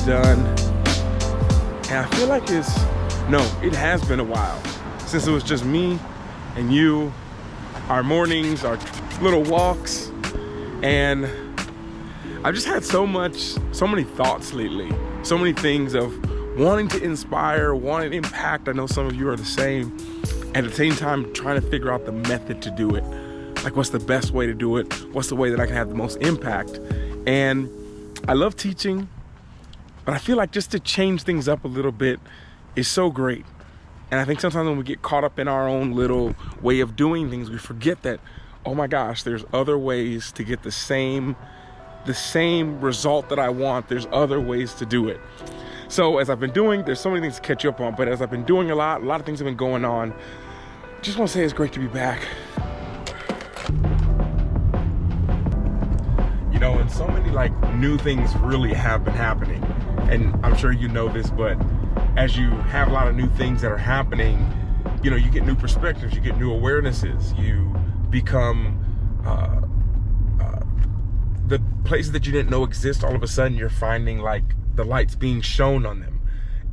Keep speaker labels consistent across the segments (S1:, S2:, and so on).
S1: done. And I feel like it has been a while since it was just me and you, our mornings, our little walks. And I've just had so many thoughts lately, so many things of wanting to inspire, wanting to impact. I know some of you are the same. At the same time, trying to figure out the method to do it. Like, what's the best way to do it? What's the way that I can have the most impact? And I love teaching, but I feel like just to change things up a little bit is so great. And I think sometimes when we get caught up in our own little way of doing things, we forget that, oh my gosh, there's other ways to get the same result that I want. There's other ways to do it. So as I've been doing, there's so many things to catch up on, but as I've been doing a lot of things have been going on. Just want to say it's great to be back. You know, and so many like new things really have been happening. And I'm sure you know this, but as you have a lot of new things that are happening, you know, you get new perspectives, you get new awarenesses, you become the places that you didn't know exist, all of a sudden you're finding like the lights being shown on them.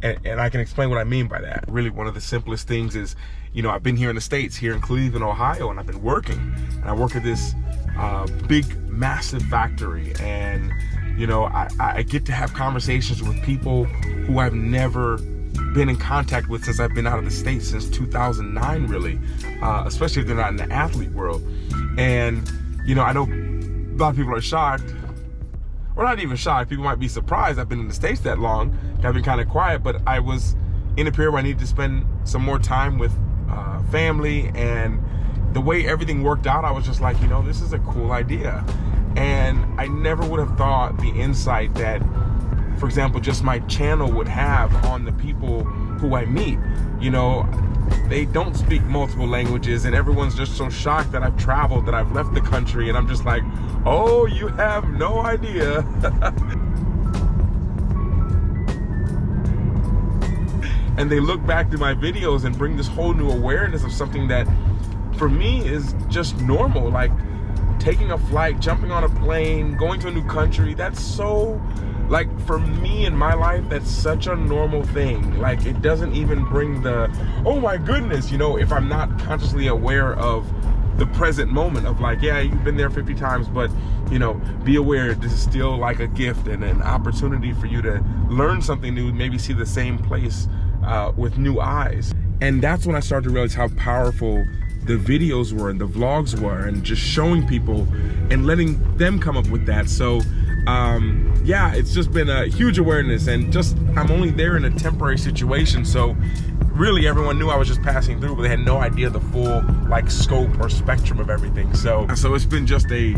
S1: And I can explain what I mean by that. Really, one of the simplest things is, you know, I've been here in the States, here in Cleveland, Ohio, and I've been working. And I work at this big, massive factory. And, you know, I get to have conversations with people who I've never been in contact with since I've been out of the States, since 2009, really, especially if they're not in the athlete world. And, you know, I know a lot of people are shocked. Or not even shocked, people might be surprised I've been in the States that long. I've been kind of quiet, but I was in a period where I needed to spend some more time with family, and the way everything worked out, I was just like, you know, this is a cool idea. And I never would have thought the insight that, for example, just my channel would have on the people who I meet. You know, they don't speak multiple languages, and everyone's just so shocked that I've traveled, that I've left the country, and I'm just like, oh, you have no idea. And they look back to my videos and bring this whole new awareness of something that for me is just normal, like taking a flight, jumping on a plane, going to a new country. That's so, like, for me in my life, that's such a normal thing. Like, it doesn't even bring the, oh my goodness, you know, if I'm not consciously aware of the present moment of like, yeah, you've been there 50 times, but, you know, be aware this is still like a gift and an opportunity for you to learn something new, maybe see the same place with new eyes. And that's when I started to realize how powerful the videos were and the vlogs were, and just showing people and letting them come up with that. So yeah, it's just been a huge awareness, and just I'm only there in a temporary situation, so really everyone knew I was just passing through, but they had no idea the full like scope or spectrum of everything. So it's been just a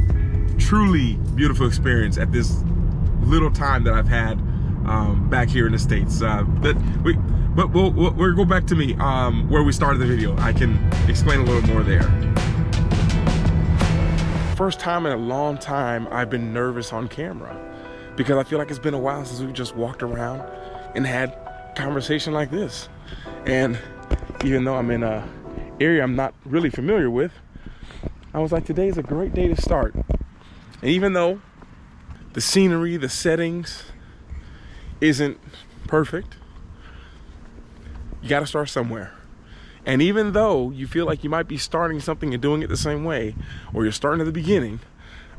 S1: truly beautiful experience at this little time that I've had back here in the States. But we'll go back to me where we started the video. I can explain a little more there. First time in a long time I've been nervous on camera, because I feel like it's been a while since we just walked around and had conversation like this. And even though I'm in a area I'm not really familiar with, I was like, today is a great day to start. And even though the scenery, the settings isn't perfect, you got to start somewhere. And even though you feel like you might be starting something and doing it the same way, or you're starting at the beginning,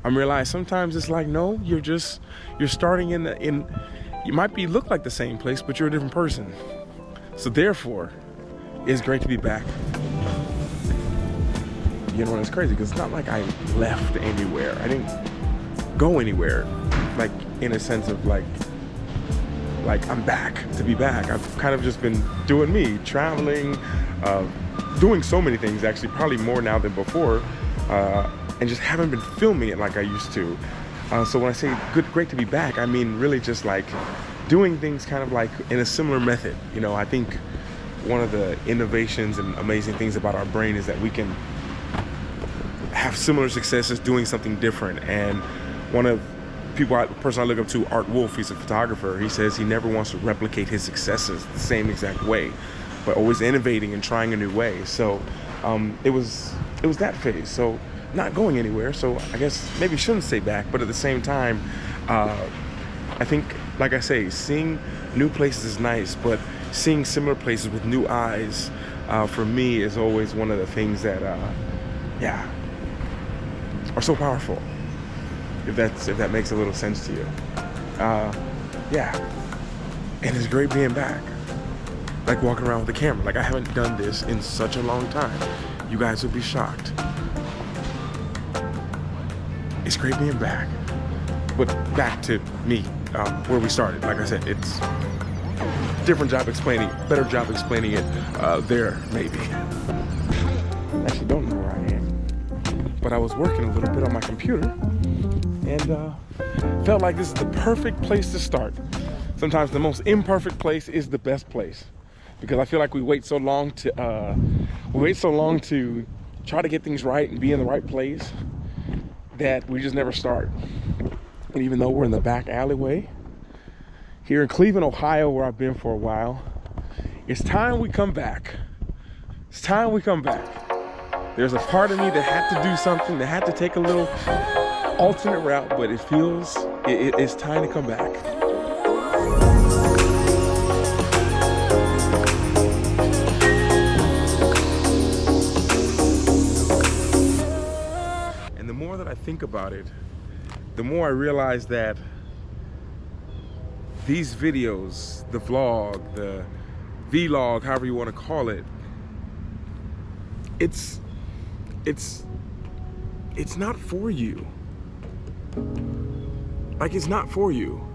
S1: I'm realizing sometimes it's like, no, you're starting in you might look like the same place, but you're a different person. So therefore, it's great to be back. You know, it's crazy because it's not like I left anywhere. I didn't go anywhere, like in a sense of like I'm back to be back. I've kind of just been doing me, traveling, doing so many things, actually, probably more now than before, and just haven't been filming it like I used to. So when I say great to be back, I mean really just like doing things kind of like in a similar method. You know, I think one of the innovations and amazing things about our brain is that we can have similar successes doing something different. And one of the person I look up to, Art Wolf, he's a photographer. He says he never wants to replicate his successes the same exact way, but always innovating and trying a new way. So it was that phase. So not going anywhere. So I guess maybe shouldn't stay back, but at the same time, I think like I say, seeing new places is nice, but seeing similar places with new eyes, for me, is always one of the things that, are so powerful. If that makes a little sense to you. And it's great being back. Like walking around with the camera. Like I haven't done this in such a long time. You guys would be shocked. It's great being back. But back to me, where we started. Like I said, it's better job explaining it there, maybe. I actually don't know where I am. But I was working a little bit on my computer and felt like this is the perfect place to start. Sometimes the most imperfect place is the best place, because I feel like we wait so long to try to get things right and be in the right place that we just never start. And even though we're in the back alleyway here in Cleveland, Ohio, where I've been for a while, it's time we come back. It's time we come back. There's a part of me that had to do something, that had to take a little alternate route, but it feels it's time to come back. And the more that I think about it, the more I realize that these videos, the vlog, the vlog, however you want to call it, it's not for you. Like, it's not for you.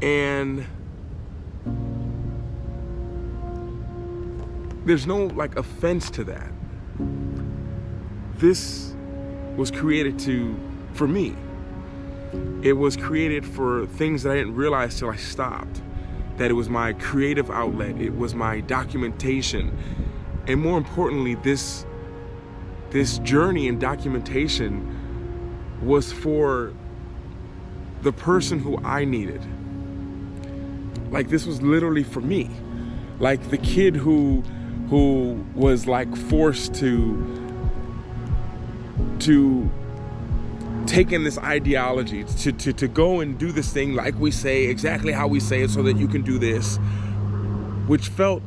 S1: And there's no like offense to that. This was created for me. It was created for things that I didn't realize till I stopped. That it was my creative outlet. It was my documentation. And more importantly, this journey in documentation was for the person who I needed. Like, this was literally for me. Like the kid who was like forced to take in this ideology, to go and do this thing like we say, exactly how we say it, so that you can do this, which felt,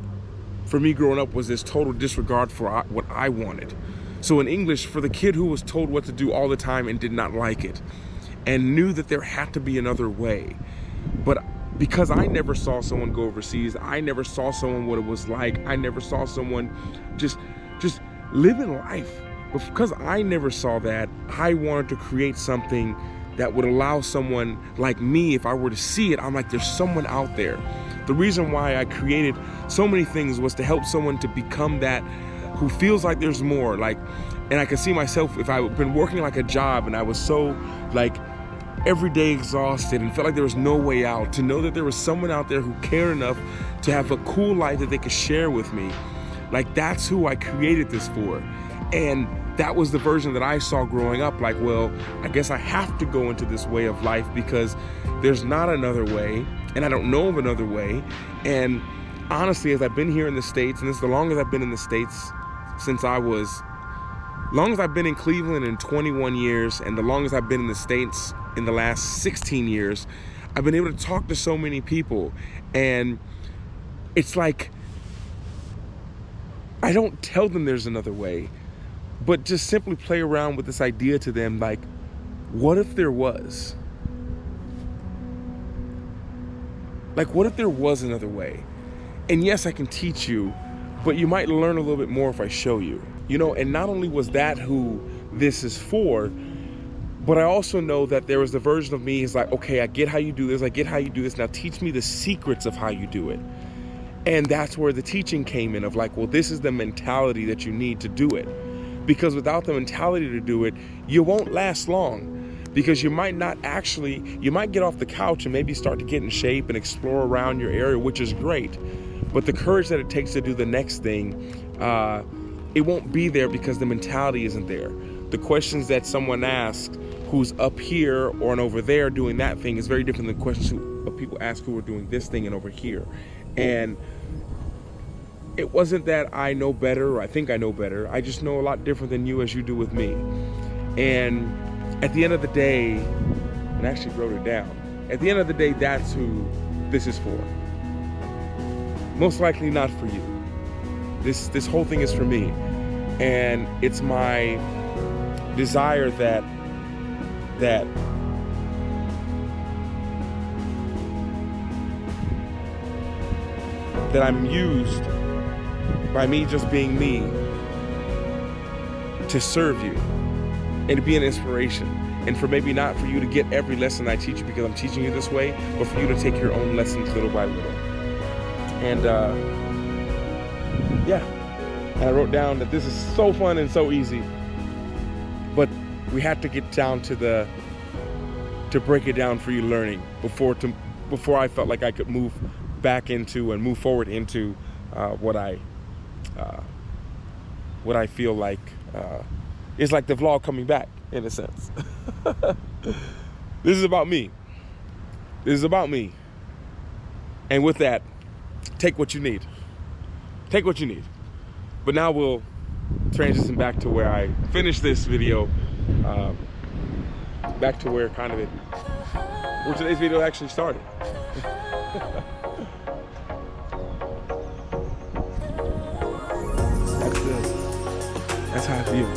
S1: for me growing up, was this total disregard for what I wanted. So in English, for the kid who was told what to do all the time and did not like it, and knew that there had to be another way. But because I never saw someone go overseas, I never saw someone what it was like, I never saw someone just living life. But because I never saw that, I wanted to create something that would allow someone like me, if I were to see it, I'm like, there's someone out there. The reason why I created so many things was to help someone to become that, who feels like there's more. Like, and I could see myself, if I've been working like a job and I was so like every day exhausted and felt like there was no way out, to know that there was someone out there who cared enough to have a cool life that they could share with me. Like, that's who I created this for. And that was the version that I saw growing up. Like, well, I guess I have to go into this way of life because there's not another way, and I don't know of another way. And honestly, as I've been here in the States, and this is the longest I've been in the States since longest I've been in Cleveland in 21 years, and the longest I've been in the States in the last 16 years, I've been able to talk to so many people. And it's like, I don't tell them there's another way, but just simply play around with this idea to them, like, what if there was? Like, what if there was another way? And yes, I can teach you, but you might learn a little bit more if I show you. You know, and not only was that who this is for, but I also know that there was the version of me is like, okay, I get how you do this, I get how you do this, now teach me the secrets of how you do it. And that's where the teaching came in, of like, well, this is the mentality that you need to do it. Because without the mentality to do it, you won't last long. Because you might get off the couch and maybe start to get in shape and explore around your area, which is great. But the courage that it takes to do the next thing, it won't be there because the mentality isn't there. The questions that someone asks who's up here or and over there doing that thing is very different than the questions of people ask who are doing this thing and over here. And it wasn't that I know better or I think I know better. I just know a lot different than you as you do with me. And at the end of the day, and I actually wrote it down, At the end of the day, that's who this is for. Most likely not for you. This whole thing is for me. And it's my desire that I'm used by me just being me to serve you and to be an inspiration. And for maybe not for you to get every lesson I teach you because I'm teaching you this way, but for you to take your own lessons little by little. And yeah, and I wrote down that this is so fun and so easy, but we had to get down to break it down for you learning before I felt like I could move back into and move forward into what I feel like is like the vlog coming back in a sense. This is about me. This is about me. And with that, take what you need. Take what you need. But now we'll transition back to where I finished this video, back to where where today's video actually started. That's how I feel.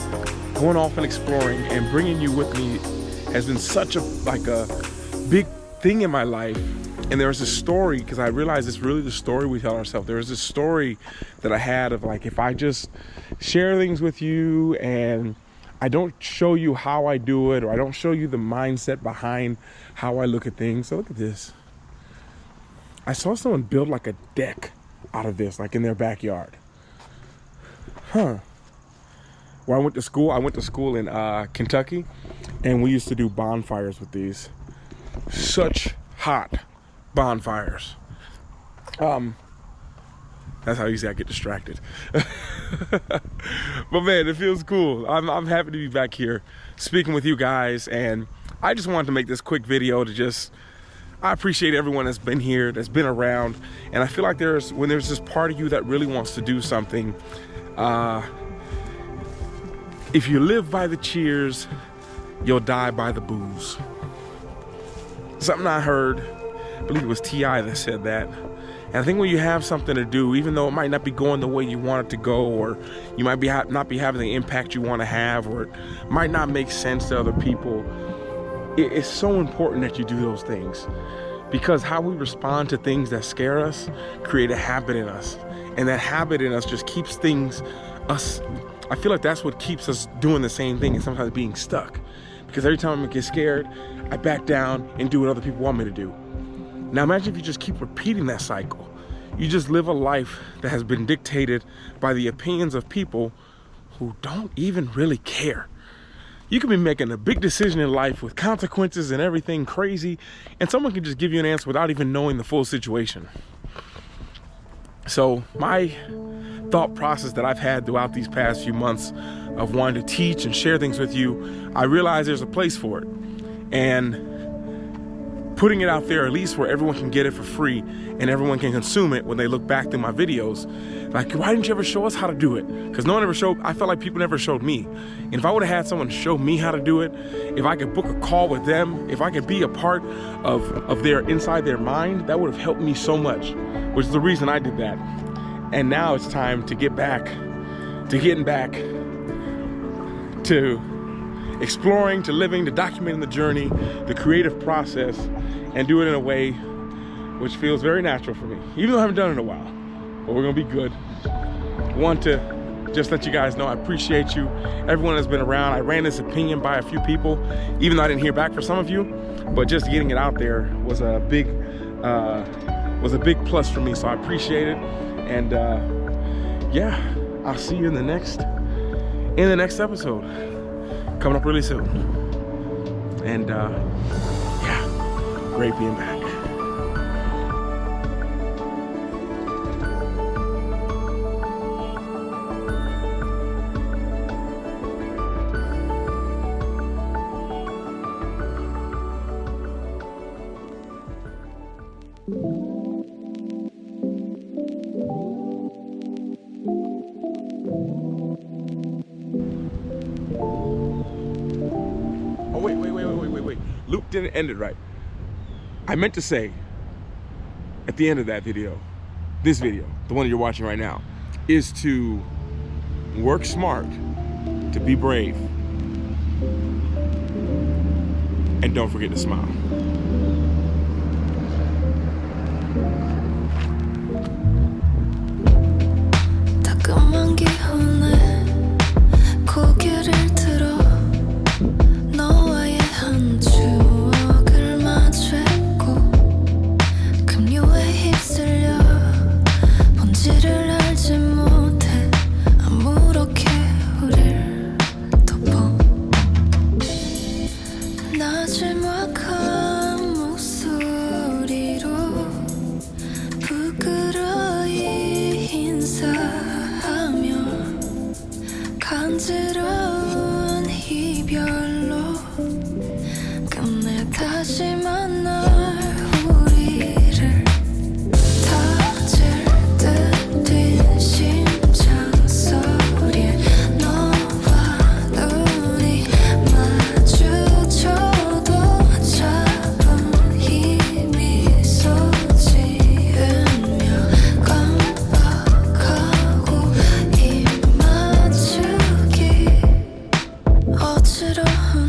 S1: Going off and exploring and bringing you with me has been such a big thing in my life. And there's a story, because I realize it's really the story we tell ourselves. There was this story that I had of like, if I just share things with you and I don't show you how I do it, or I don't show you the mindset behind how I look at things. So look at this. I saw someone build like a deck out of this, like in their backyard. Huh. Where I went to school in Kentucky, and we used to do bonfires with these. Such hot bonfires. That's how easy I get distracted. But man, it feels cool. I'm happy to be back here speaking with you guys, and I just wanted to make this quick video to I appreciate everyone that's been here, that's been around, and I feel like when there's this part of you that really wants to do something, if you live by the cheers, you'll die by the booze. Something I heard, I believe it was T.I. that said that. And I think when you have something to do, even though it might not be going the way you want it to go, or you might not be having the impact you want to have, or it might not make sense to other people, it's so important that you do those things. Because how we respond to things that scare us create a habit in us. And that habit in us just keeps I feel like that's what keeps us doing the same thing and sometimes being stuck. Because every time I get scared, I back down and do what other people want me to do. Now imagine if you just keep repeating that cycle. You just live a life that has been dictated by the opinions of people who don't even really care. You could be making a big decision in life with consequences and everything crazy, and someone can just give you an answer without even knowing the full situation. So my thought process that I've had throughout these past few months of wanting to teach and share things with you, I realize there's a place for it. And putting it out there, at least where everyone can get it for free and everyone can consume it when they look back through my videos. Like, why didn't you ever show us how to do it? Because no one ever showed, I felt like people never showed me. And if I would have had someone show me how to do it, if I could book a call with them, if I could be a part of their, inside their mind, that would have helped me so much, which is the reason I did that. And now it's time to get back, to getting back, to exploring, to living, to documenting the journey, the creative process, and do it in a way which feels very natural for me, even though I haven't done it in a while. But we're gonna be good. Want to just let you guys know I appreciate you, everyone that's been around. I ran this opinion by a few people, even though I didn't hear back for some of you, but just getting it out there was a big plus for me, so I appreciate it. And yeah, I'll see you in the next episode, coming up really soon. And yeah, great being back. Oh, wait. Loop didn't end it right. I meant to say at the end of that video, this video, the one that you're watching right now, is to work smart, to be brave, and don't forget to smile.
S2: 따끔한 기운에 고개를 들어 너와의 한 추억을 마주했고 급류에 휩쓸려 본질을 알지 못해 아무렇게 우릴 덮어 나지막한 목소리로 부끄러이 인사하며 간지러운 이별로 끝내 다시 만날 우리를 터질 듯 뛴 심장 소리에 너와 눈이 마주쳐도 차분히 미소 지으며 깜빡하고 입 맞추기 어지러운